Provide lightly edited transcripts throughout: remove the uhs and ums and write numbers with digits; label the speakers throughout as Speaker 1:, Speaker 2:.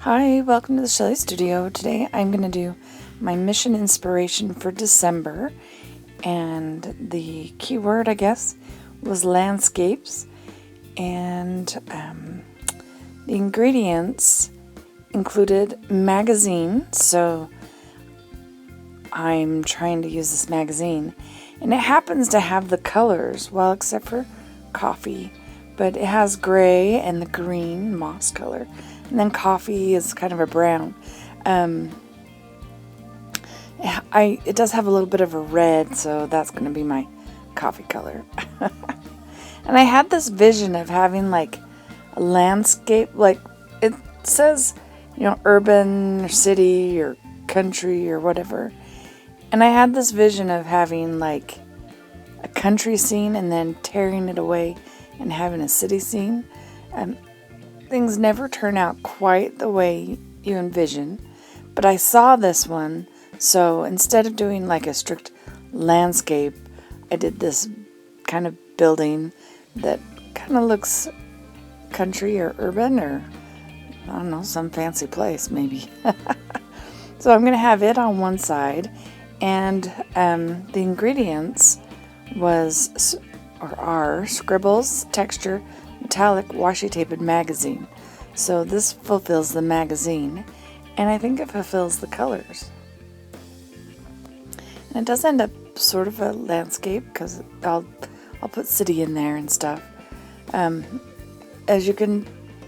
Speaker 1: Hi, welcome to the Shelly Studio. Today I'm going to do my mission inspiration for December, and the keyword, I guess, was landscapes, and the ingredients included magazine, so I'm trying to use this magazine, and it happens to have the colors, well, except for coffee, but it has gray and the green moss color. And then coffee is kind of a brown. It does have a little bit of a red, so that's going to be my coffee color. And I had this vision of having like a landscape, like it says, urban or city or country or whatever. And I had this vision of having like a country scene and then tearing it away and having a city scene. Things never turn out quite the way you envision, but I saw this one, so instead of doing like a strict landscape, I did this kind of building that kind of looks country or urban or, I don't know, some fancy place maybe. So I'm going to have it on one side, and the ingredients are Scribbles Texture Metallic Washi Taped Magazine. So this fulfills the magazine, and I think it fulfills the colors. And it does end up sort of a landscape because I'll put city in there and stuff. As you can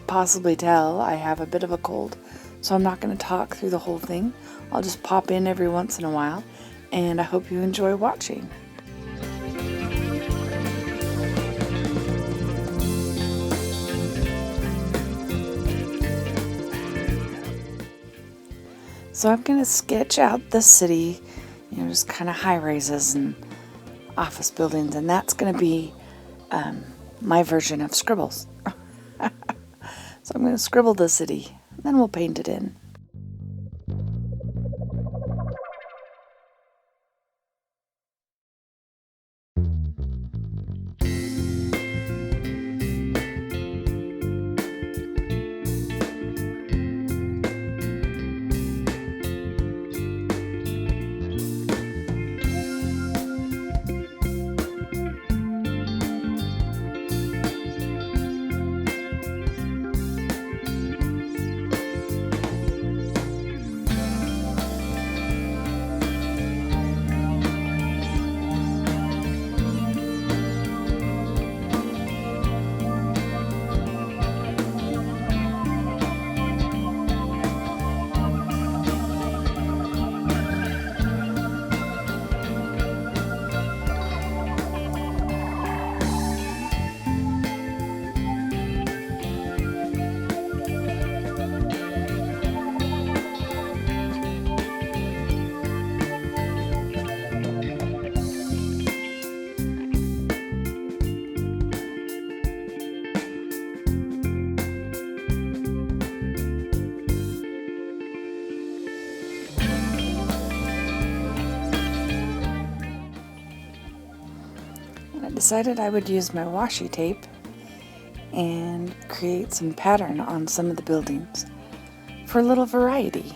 Speaker 1: possibly tell, I have a bit of a cold, so I'm not going to talk through the whole thing. I'll just pop in every once in a while, and I hope you enjoy watching. So I'm going to sketch out the city, just kind of high rises and office buildings, and that's going to be my version of scribbles. So I'm going to scribble the city, then we'll paint it in. Decided I would use my washi tape and create some pattern on some of the buildings for a little variety.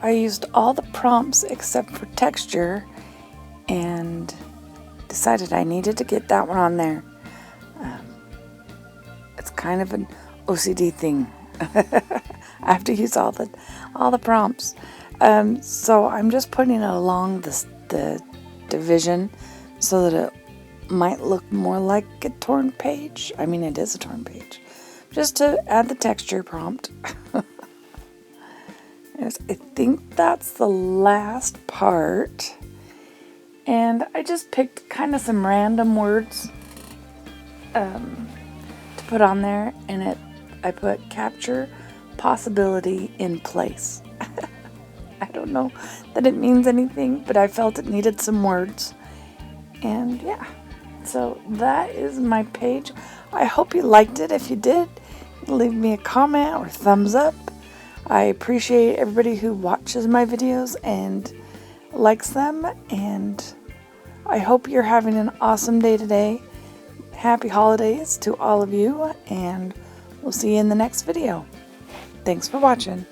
Speaker 1: I used all the prompts except for texture and decided I needed to get that one on there. It's kind of an OCD thing. I have to use all the prompts. So I'm just putting it along the division so that it might look more like a torn page. I mean, it is a torn page. Just to add the texture prompt. I think that's the last part. And I just picked kind of some random words to put on there. And I put capture possibility in place. I don't know that it means anything, but I felt it needed some words. And yeah, so that is my page. I hope you liked it. If you did, leave me a comment or thumbs up. I appreciate everybody who watches my videos and likes them. And I hope you're having an awesome day today. Happy holidays to all of you, and we'll see you in the next video. Thanks for watching.